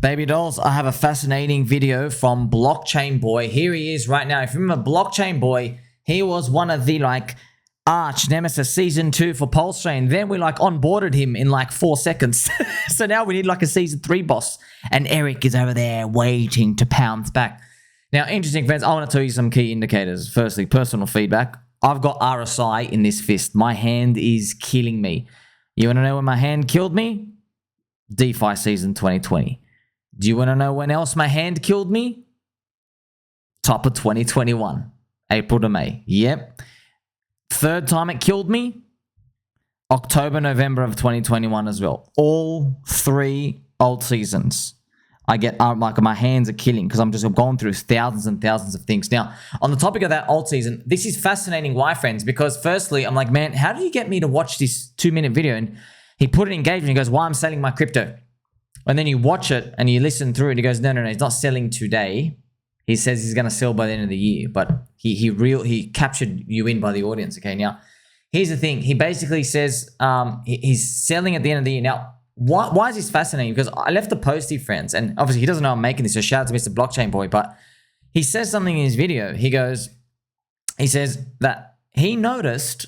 Baby dolls, I have a fascinating video from BlockChain Boy. Here he is right now. If you remember BlockChain Boy, he was one of the arch nemesis season 2 for Pulse Chain. Then we onboarded him in 4 seconds. So now we need a season 3 boss. And Eric is over there waiting to pounce back. Now, interesting friends, I want to tell you some key indicators. Firstly, personal feedback. I've got RSI in this fist. My hand is killing me. You want to know when my hand killed me? DeFi season 2020. Do you want to know when else my hand killed me? Top of 2021. April to May. Yep. Third time it killed me? October, November of 2021 as well. All 3 alt seasons. I get my hands are killing because I've gone through thousands and thousands of things. Now, on the topic of that alt season, this is fascinating. Why, friends? Because firstly, I'm like, man, how did you get me to watch this 2-minute video? And he put an engagement. He goes, why I'm selling my crypto. And then you watch it and you listen through it. He goes, no, he's not selling today. He says he's going to sell by the end of the year. But he captured you in by the audience. Okay, now, here's the thing. He basically says he's selling at the end of the year. Now, why is this fascinating? Because I left the post here, friends. And obviously, he doesn't know I'm making this. So shout out to Mr. BlockChain Boy. But he says something in his video. He says that he noticed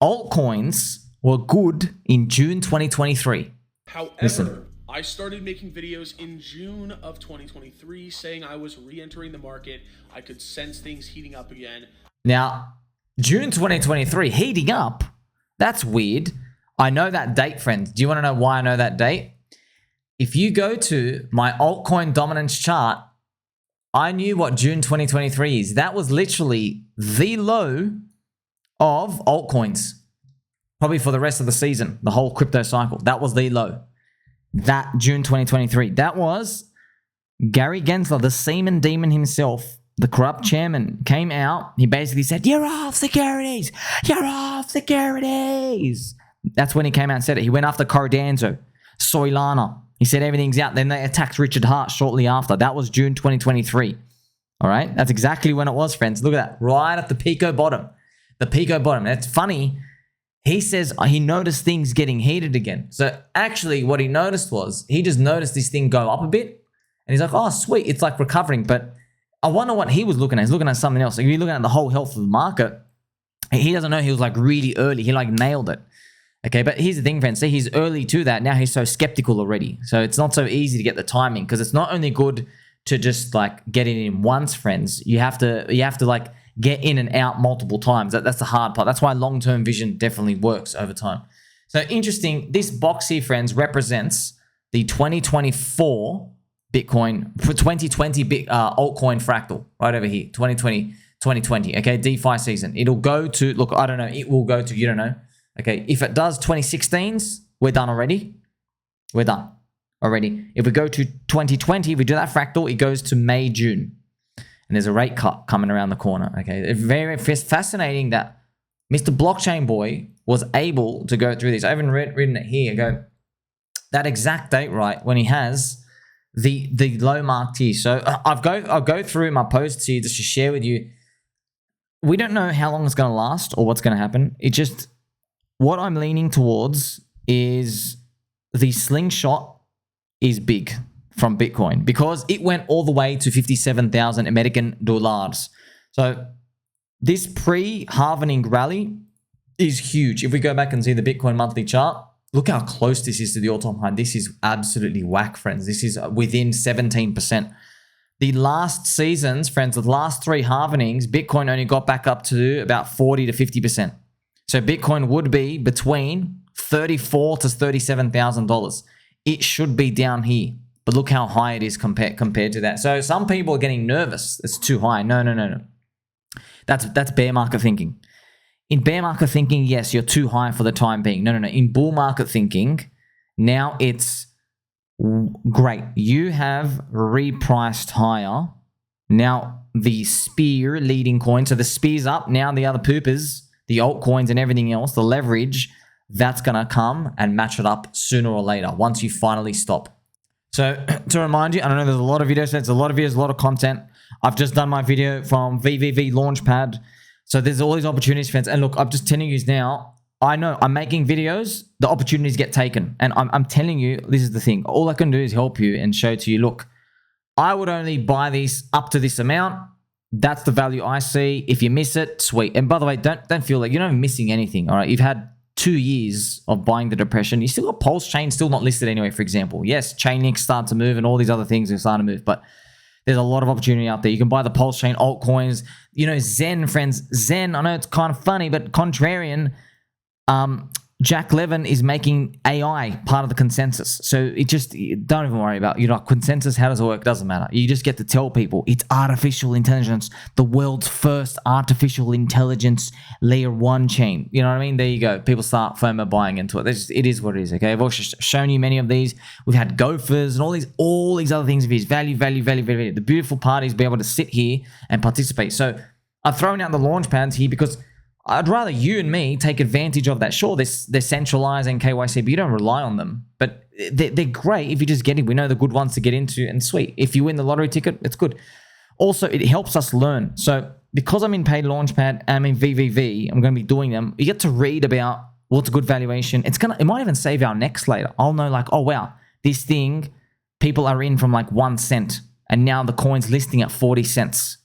altcoins were good in June 2023. However, listen. I started making videos in June of 2023 saying I was re-entering the market. I could sense things heating up again. Now, June 2023, heating up? That's weird. I know that date, friends. Do you want to know why I know that date? If you go to my altcoin dominance chart, I knew what June 2023 is. That was literally the low of altcoins. Probably for the rest of the season, the whole crypto cycle. That was the low. That June 2023. That was Gary Gensler, the seaman demon himself, the corrupt chairman, came out. He basically said, you're off securities. You're off securities. That's when he came out and said it. He went after Cordanzo, Soilana. He said everything's out. Then they attacked Richard Hart shortly after. That was June 2023. All right. That's exactly when it was, friends. Look at that. Right at the Pico bottom. The Pico bottom. That's funny. He says he noticed things getting heated again. So actually what he noticed was he just noticed this thing go up a bit. And he's like, oh, sweet. It's recovering. But I wonder what he was looking at. He's looking at something else. If you're looking at the whole health of the market, he doesn't know he was really early. He nailed it. Okay, but here's the thing, friends. See, he's early to that. Now he's so skeptical already. So it's not so easy to get the timing because it's not only good to just get it in once, friends. You have to get in and out multiple times. That's the hard part. That's why long-term vision definitely works over time. So interesting. This box here, friends, represents the 2024 Bitcoin for 2020 altcoin fractal right over here. 2020. Okay, DeFi season. It'll go to, look, I don't know. It will go to, you don't know. Okay, if it does 2016s, we're done already. We're done already. If we go to 2020, we do that fractal, it goes to May, June. And there's a rate cut coming around the corner. Okay, it's very fascinating that Mr. BlockChain Boy was able to go through this. I haven't written it here. Go that exact date right when he has the low marked here. So I'll go through my posts here just to share with you. We don't know how long it's going to last or what's going to happen. It just what I'm leaning towards is the Slingshot is big from Bitcoin because it went all the way to 57,000 American dollars. So this pre-halvening rally is huge. If we go back and see the Bitcoin monthly chart, look how close this is to the all-time high. This is absolutely whack, friends. This is within 17%. The last seasons, friends, the last 3 halvenings, Bitcoin only got back up to about 40 to 50%. So Bitcoin would be between $34,000 to $37,000. It should be down here. But look how high it is compared to that. So some people are getting nervous. It's too high. No. That's bear market thinking. In bear market thinking, yes, you're too high for the time being. No. In bull market thinking, now it's great. You have repriced higher. Now the spear leading coin. So the spear's up. Now the other poopers, the altcoins and everything else, the leverage, that's going to come and match it up sooner or later once you finally stop. So to remind you, I don't know, there's a lot of videos, there's a lot of videos, a lot of content. I've just done my video from VVV Launchpad. So there's all these opportunities, friends. And look, I'm just telling you now, I know I'm making videos, the opportunities get taken. And I'm telling you, this is the thing. All I can do is help you and show to you, look, I would only buy these up to this amount. That's the value I see. If you miss it, sweet. And by the way, don't feel like you're not missing anything. All right. You've had 2 years of buying the depression. You still got Pulse Chain still not listed anyway, for example. Yes, Chainlink starting to move and all these other things are starting to move, but there's a lot of opportunity out there. You can buy the Pulse Chain altcoins. Zen, friends. Zen, I know it's kind of funny, but contrarian, Jack Levin is making AI part of the consensus. So don't even worry about, consensus, how does it work? Doesn't matter. You just get to tell people it's artificial intelligence, the world's first artificial intelligence layer 1 chain. You know what I mean? There you go. People start FOMO buying into it. It is what it is, okay? I've also shown you many of these. We've had GOFURS and all these other things of these. Value. The beautiful part is be able to sit here and participate. So I've thrown out the launch pads here because I'd rather you and me take advantage of that. Sure, they're centralized and KYC, but you don't rely on them. But they're great if you just get in. We know the good ones to get into, and sweet. If you win the lottery ticket, it's good. Also, it helps us learn. So because I'm in paid Launchpad, I'm in VVV, I'm going to be doing them. You get to read about what's a good valuation. It might even save our necks later. I'll know like, oh wow, this thing, people are in from like 1 cent, and now the coin's listing at 40 cents.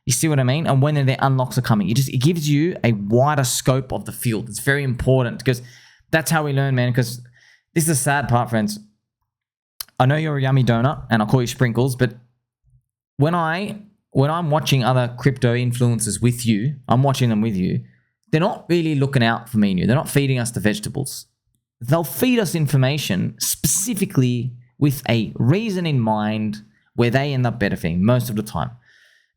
You see what I mean? And when their unlocks are coming, it gives you a wider scope of the field. It's very important because that's how we learn, man. Because this is the sad part, friends. I know you're a yummy donut, and I'll call you Sprinkles, but when I'm watching other crypto influencers with you, I'm watching them with you, they're not really looking out for me and you. They're not feeding us the vegetables. They'll feed us information specifically with a reason in mind where they end up benefiting most of the time.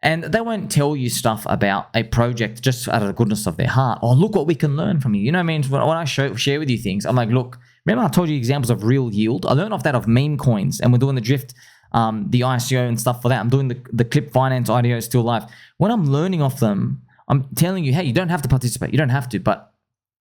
And they won't tell you stuff about a project just out of the goodness of their heart. Oh, look what we can learn from you. You know what I mean? When I share with you things, I'm like, look, remember I told you examples of real yield? I learned off that of meme coins, and we're doing the drift, the ICO and stuff for that. I'm doing the Clip Finance IDO still live. When I'm learning off them, I'm telling you, hey, you don't have to participate. You don't have to, but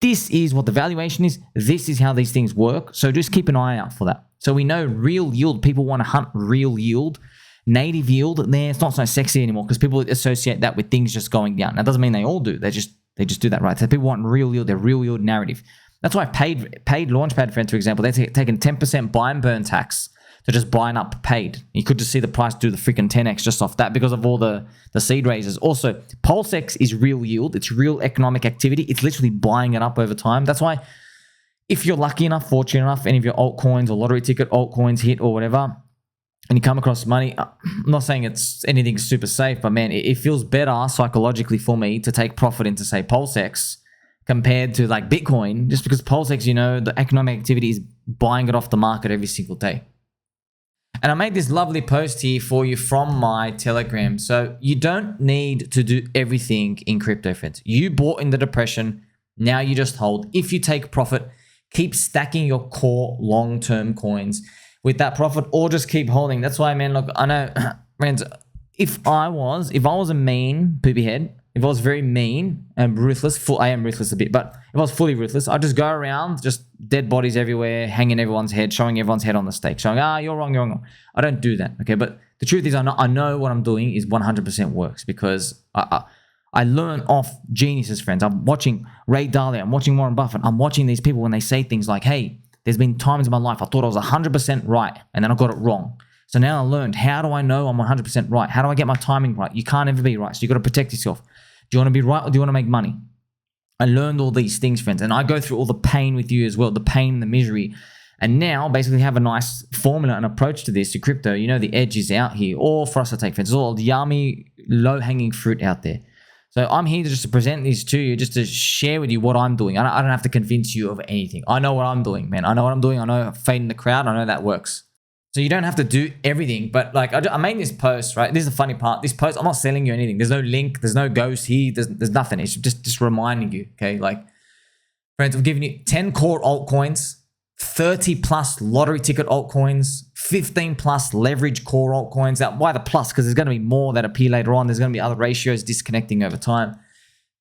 this is what the valuation is. This is how these things work. So just keep an eye out for that. So we know real yield. People want to hunt real yield. Native yield, it's not so sexy anymore because people associate that with things just going down. That doesn't mean they all do. They just do that, right? So people want real yield, their real yield narrative. That's why paid Launchpad friends, for example, they're taking 10% buy and burn tax to just buying up paid. You could just see the price do the freaking 10x just off that because of all the seed raises. Also, PulseX is real yield. It's real economic activity. It's literally buying it up over time. That's why if you're lucky enough, fortunate enough, any of your altcoins or lottery ticket altcoins hit or whatever, and you come across money, I'm not saying it's anything super safe, but man, it feels better psychologically for me to take profit into, say, PulseX compared to like Bitcoin, just because PulseX, the economic activity is buying it off the market every single day. And I made this lovely post here for you from my Telegram. So you don't need to do everything in crypto, friends. You bought in the depression. Now you just hold. If you take profit, keep stacking your core long-term coins with that profit, or just keep holding. That's why, man, look, I know, friends, if I was a mean poopy head, if I was very mean and ruthless, I am ruthless a bit, but if I was fully ruthless, I'd just go around, just dead bodies everywhere, hanging everyone's head, showing everyone's head on the stake, showing, you're wrong. I don't do that, okay? But the truth is, I know what I'm doing is 100% works because I learn off geniuses, friends. I'm watching Ray Dalio, I'm watching Warren Buffett, I'm watching these people when they say things like, hey, there's been times in my life I thought I was 100% right, and then I got it wrong. So now I learned, how do I know I'm 100% right? How do I get my timing right? You can't ever be right, so you got to protect yourself. Do you want to be right or do you want to make money? I learned all these things, friends, and I go through all the pain with you as well, the pain, the misery, and now basically have a nice formula and approach to this, to crypto. The edge is out here, all for us to take, friends. It's all yummy, low-hanging fruit out there. So I'm here just to present these to you, just to share with you what I'm doing. I don't have to convince you of anything. I know what I'm doing, man. I know what I'm doing. I know fading the crowd. I know that works. So you don't have to do everything. But like I made this post, right? This is the funny part. This post, I'm not selling you anything. There's no link. There's no ghost here. There's nothing. It's just reminding you, okay? Like, friends, I've given you 10 core altcoins, 30 plus lottery ticket altcoins, 15 plus leverage core altcoins. Why the plus? Because there's going to be more that appear later on. There's going to be other ratios disconnecting over time.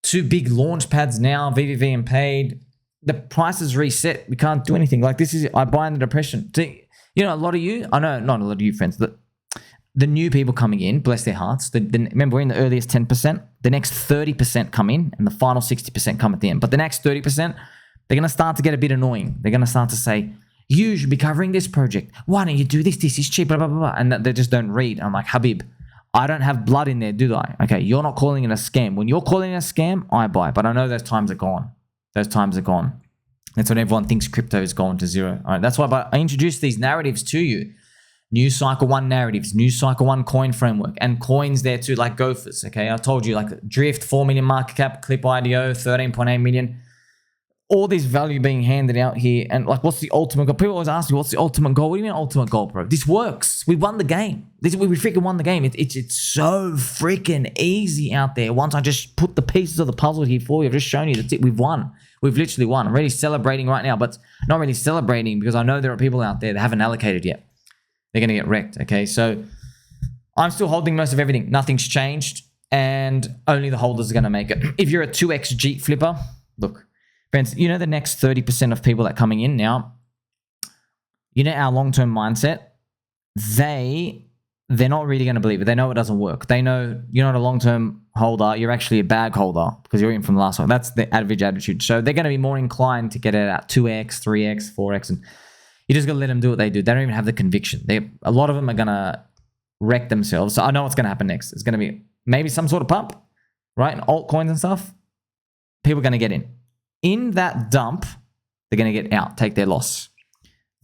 2 big launch pads now, VVV and paid. The price is reset. We can't do anything. Like this is, I buy in the depression. See, a lot of you, I know not a lot of you friends, the new people coming in, bless their hearts. Remember, we're in the earliest 10%. The next 30% come in and the final 60% come at the end. But the next 30%, they're going to start to get a bit annoying. They're going to start to say, you should be covering this project. Why don't you do this? This is cheap, blah, blah, blah, blah. And they just don't read. I'm like, Habib, I don't have blood in there, do I? Okay, you're not calling it a scam. When you're calling it a scam, I buy. But I know those times are gone. Those times are gone. That's when everyone thinks crypto is going to zero. All right, that's why I introduced these narratives to you. New Cycle 1 narratives, New Cycle 1 coin framework, and coins there too, like GOFURS, okay? I told you, like Drift, 4 million market cap, Clip IDO, 13.8 million. All this value being handed out here. And like, what's the ultimate goal? People always ask me, what's the ultimate goal? What do you mean ultimate goal, bro? This works. We won the game. We freaking won the game. It's so freaking easy out there. Once I just put the pieces of the puzzle here for you, I've just shown you, that's it. We've won. We've literally won. I'm really celebrating right now, but not really celebrating because I know there are people out there that haven't allocated yet. They're going to get wrecked, okay? So I'm still holding most of everything. Nothing's changed, and only the holders are going to make it. If you're a 2x Jeep flipper, look, friends, you know the next 30% of people that are coming in now, you know our long-term mindset, they're not really going to believe it. They know it doesn't work. They know you're not a long-term holder. You're actually a bag holder because you're in from the last one. That's the average attitude. So they're going to be more inclined to get it at 2x, 3x, 4x, and you just got to let them do what they do. They don't even have the conviction. A lot of them are going to wreck themselves. So I know what's going to happen next. It's going to be maybe some sort of pump, right? And altcoins and stuff. People are going to get in. In that dump, they're going to get out, take their loss.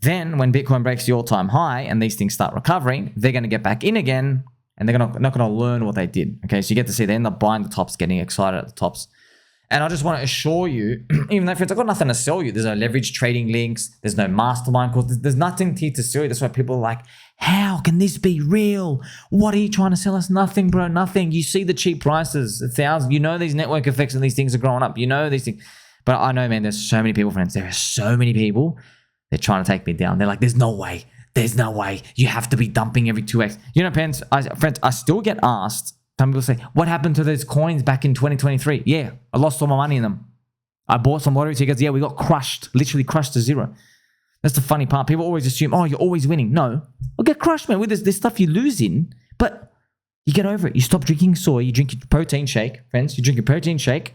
Then when Bitcoin breaks the all-time high and these things start recovering, they're going to get back in again and they're not going to learn what they did. Okay, so you get to see they end up buying the tops, getting excited at the tops. And I just want to assure you, even though, friends, I've got nothing to sell you. There's no leverage trading links. There's no mastermind course. There's nothing here to sell you. That's why people are like, how can this be real? What are you trying to sell us? Nothing, bro, nothing. You see the cheap prices, 1,000. You know these network effects and these things are growing up. You know these things. But I know, man, there's so many people, friends. There are so many people. They're trying to take me down. They're like, there's no way. There's no way. You have to be dumping every 2x. You know, friends, I still get asked. Some people say, what happened to those coins back in 2023? Yeah, I lost all my money in them. I bought some lottery tickets. Yeah, we got crushed, literally crushed to zero. That's the funny part. People always assume, oh, you're always winning. No, I'll get crushed, man. With this stuff you lose in, but you get over it. You stop drinking soy. You drink your protein shake, friends. You drink your protein shake,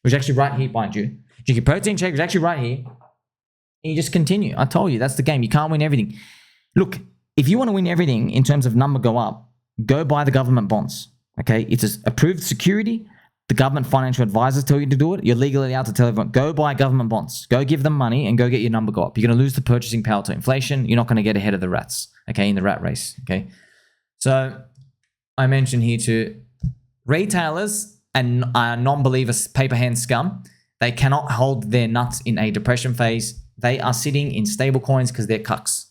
which is actually right here behind you. You drink your protein shake, which is actually right here. And you just continue. I told you, that's the game. You can't win everything. Look, if you want to win everything in terms of number go up, go buy the government bonds. Okay, it's an approved security. The government financial advisors tell you to do it. You're legally allowed to tell everyone, go buy government bonds. Go give them money and go get your number go up. You're going to lose the purchasing power to inflation. You're not going to get ahead of the rats, okay, in the rat race, okay? So I mentioned here to retailers and non-believers, paper hand scum, they cannot hold their nuts in a depression phase. They are sitting in stable coins because they're cucks.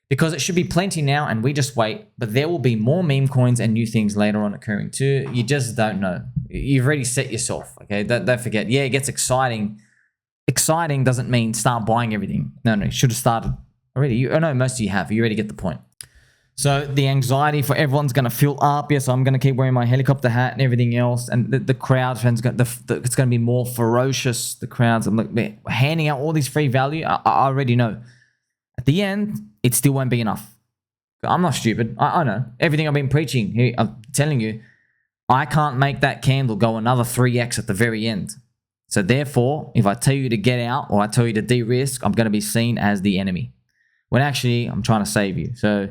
Because it should be plenty now and we just wait, but there will be more meme coins and new things later on occurring too. You just don't know. You've already set yourself, okay? Don't forget. Yeah, it gets exciting. Exciting doesn't mean start buying everything. No, you should have started already. I know most of you have. You already get the point. So the anxiety for everyone's going to fill up. Yes, I'm going to keep wearing my helicopter hat and everything else. And the crowd, friends, it's going to be more ferocious. The crowds, I'm like, handing out all this free value. I already know. At the end, it still won't be enough. I'm not stupid. I know. Everything I've been preaching here, I'm telling you, I can't make that candle go another 3x at the very end. So therefore, if I tell you to get out or I tell you to de-risk, I'm going to be seen as the enemy. When actually, I'm trying to save you. So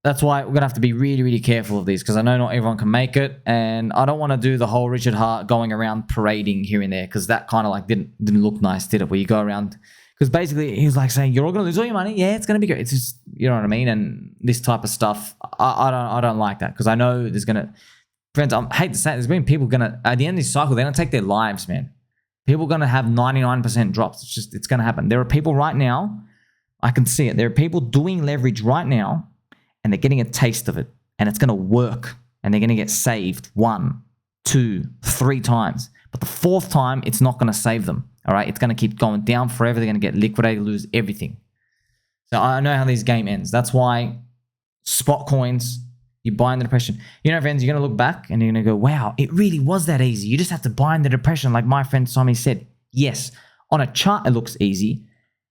that's why we're going to have to be really, really careful of these because I know not everyone can make it. And I don't want to do the whole Richard Hart going around parading here and there because that kind of like didn't look nice, did it? Where you go around... Because basically, he was like saying, you're all going to lose all your money. Yeah, it's going to be great. It's just, you know what I mean? And this type of stuff, I don't like that. Because I know there's going to... Friends, I hate to say it, there's been people going to... At the end of this cycle, they're going to take their lives, man. People are going to have 99% drops. It's going to happen. There are people right now, I can see it. There are people doing leverage right now, and they're getting a taste of it. And it's going to work. And they're going to get saved 1, 2, 3 times. But the 4th time, it's not going to save them. All right, it's going to keep going down forever. They're going to get liquidated, lose everything. So I know how this game ends. That's why spot coins, you buy in the depression. You know, friends, you're going to look back and you're going to go, wow, it really was that easy. You just have to buy in the depression like my friend Tommy said. Yes, on a chart, it looks easy.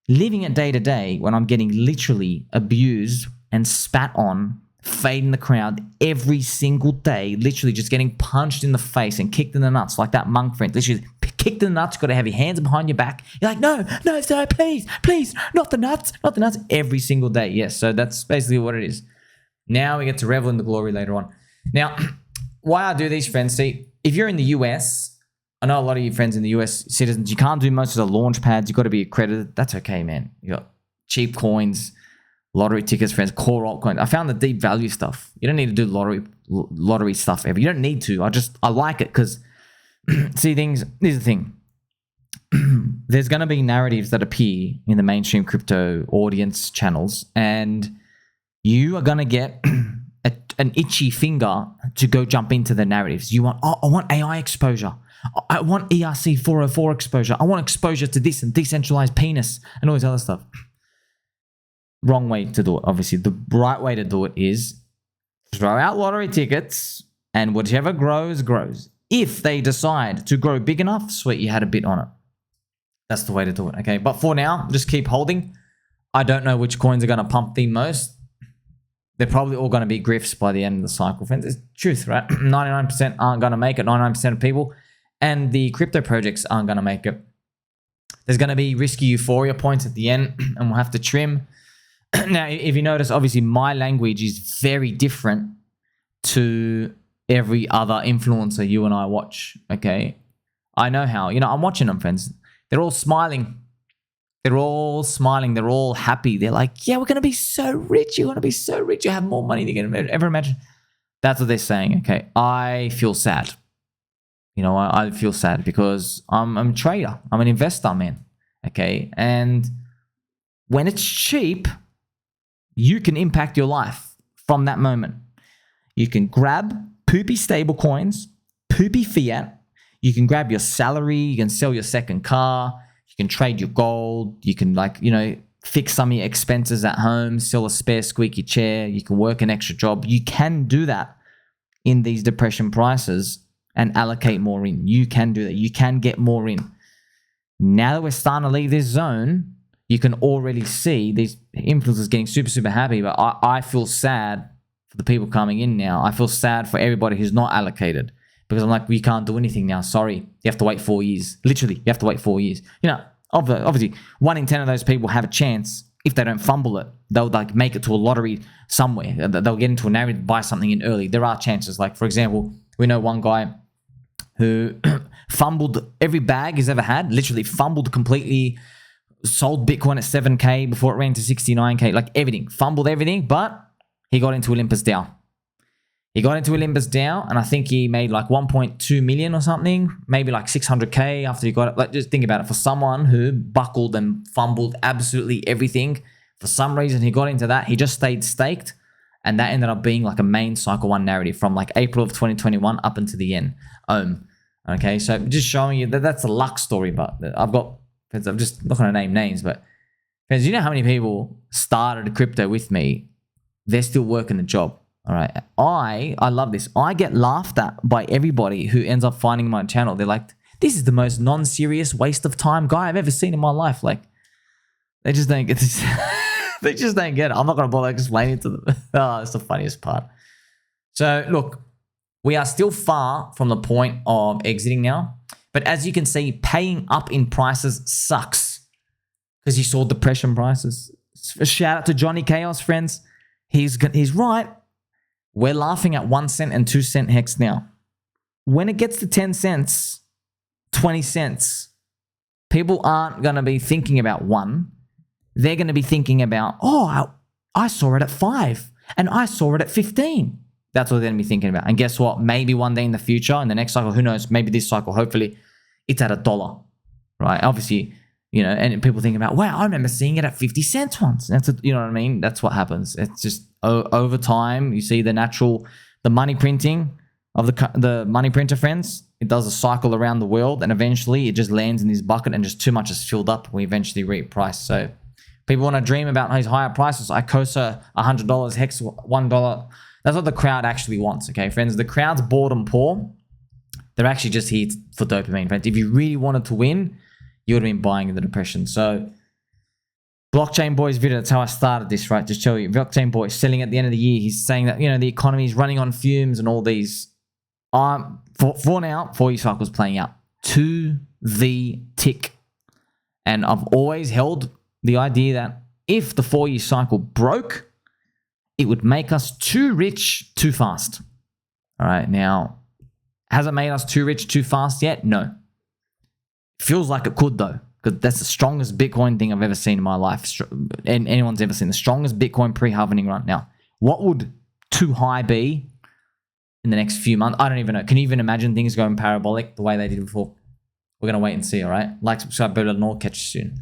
Living it day to day when I'm getting literally abused and spat on, fading the crowd every single day, literally just getting punched in the face and kicked in the nuts like that monk friend, literally kicked in the nuts. You've got to have your hands behind your back. You're like, no, sir, please, not the nuts, every single day. Yes, so that's basically what it is. Now we get to revel in the glory later on. Now, why I do these, friends, see, if you're in the US, I know a lot of your friends in the US, citizens, you can't do most of the launch pads. You've got to be accredited. That's okay, man. You got cheap coins, lottery tickets, friends, core altcoins. I found the deep value stuff. You don't need to do lottery stuff ever. You don't need to. I like it because, see, here's the thing. There's going to be narratives that appear in the mainstream crypto audience channels, and you are going to get an itchy finger to go jump into the narratives. You want, I want AI exposure. I want ERC 404 exposure. I want exposure to this and decentralized penis and all this other stuff. Wrong way to do it, obviously. The right way to do it is throw out lottery tickets, and whichever grows, grows. If they decide to grow big enough, sweet, you had a bit on it. That's the way to do it, okay? But for now, just keep holding. I don't know which coins are going to pump the most. They're probably all going to be grifts by the end of the cycle, friends. It's truth, right? 99% aren't going to make it, 99% of people. And the crypto projects aren't going to make it. There's going to be risky euphoria points at the end, and we'll have to trim. Now, if you notice, obviously, my language is very different to every other influencer you and I watch, okay? I know how. You know, I'm watching them, friends. They're all smiling. They're all smiling. They're all happy. They're like, yeah, we're going to be so rich. You're going to be so rich. You have more money than you can ever imagine. That's what they're saying, okay? I feel sad. You know, I feel sad because I'm a trader. I'm an investor, man, okay? And when it's cheap, you can impact your life from that moment. You can grab poopy stable coins, poopy fiat. You can grab your salary. You can sell your second car. You can trade your gold. You can, like, you know, fix some of your expenses at home, sell a spare squeaky chair. You can work an extra job. You can do that in these depression prices and allocate more in. You can do that. You can get more in. Now that we're starting to leave this zone, you can already see these influencers getting super, super happy. But I feel sad for the people coming in now. I feel sad for everybody who's not allocated because I'm like, we can't do anything now. Sorry. You have to wait 4 years. Literally, you have to wait 4 years. You know, obviously, 1 in 10 of those people have a chance. If they don't fumble it, they'll like make it to a lottery somewhere. They'll get into a narrative, buy something in early. There are chances. Like, for example, we know one guy who fumbled every bag he's ever had, literally fumbled completely, sold Bitcoin at 7K before it ran to 69K, like everything, fumbled everything, but he got into Olympus DAO. He got into Olympus DAO, and I think he made like 1.2 million or something, maybe like 600K after he got it. Like, just think about it. For someone who buckled and fumbled absolutely everything, for some reason he got into that. He just stayed staked, and that ended up being like a main cycle one narrative from like April of 2021 up into the end. Okay, so just showing you that that's a luck story, but I'm just not going to name names, but friends, you know how many people started crypto with me? They're still working the job. All right. I love this. I get laughed at by everybody who ends up finding my channel. They're like, this is the most non-serious waste of time guy I've ever seen in my life. Like, they just don't get this. They just don't get it. I'm not going to bother explaining it to them. Oh, it's the funniest part. So look, we are still far from the point of exiting now. But as you can see, paying up in prices sucks because you saw depression prices. Shout out to Johnny Chaos, friends. He's right. We're laughing at 1 cent and 2 cent hex now. When it gets to 10 cents, 20 cents, people aren't going to be thinking about 1. They're going to be thinking about, oh, I saw it at 5 and I saw it at 15. That's what they're going to be thinking about. And guess what? Maybe one day in the future, in the next cycle, who knows? Maybe this cycle, hopefully, it's at $1, right? Obviously, you know, and people thinking about, wow, I remember seeing it at 50 cents once. You know what I mean? That's what happens. It's just over time, you see the money printing of the money printer, friends. It does a cycle around the world, and eventually it just lands in this bucket, and just too much is filled up. We eventually reprice. So people want to dream about these higher prices. ICOSA, $100, Hex, $1. That's what the crowd actually wants, okay, friends? The crowd's bored and poor. They're actually just here for dopamine, friends. If you really wanted to win, you would have been buying in the depression. So, BlockChain Boy's video, that's how I started this, right? Just show you. BlockChain Boy selling at the end of the year. He's saying that, you know, the economy is running on fumes and all these. For now, 4 year cycles playing out to the tick. And I've always held the idea that if the 4-year cycle broke, it would make us too rich too fast. All right, now, has it made us too rich too fast yet? No. Feels like it could though, because that's the strongest Bitcoin thing I've ever seen in my life. And anyone's ever seen the strongest Bitcoin pre-halvening run. Now, what would too high be in the next few months? I don't even know. Can you even imagine things going parabolic the way they did before? We're going to wait and see, all right? Like, subscribe, better than all. Catch you soon.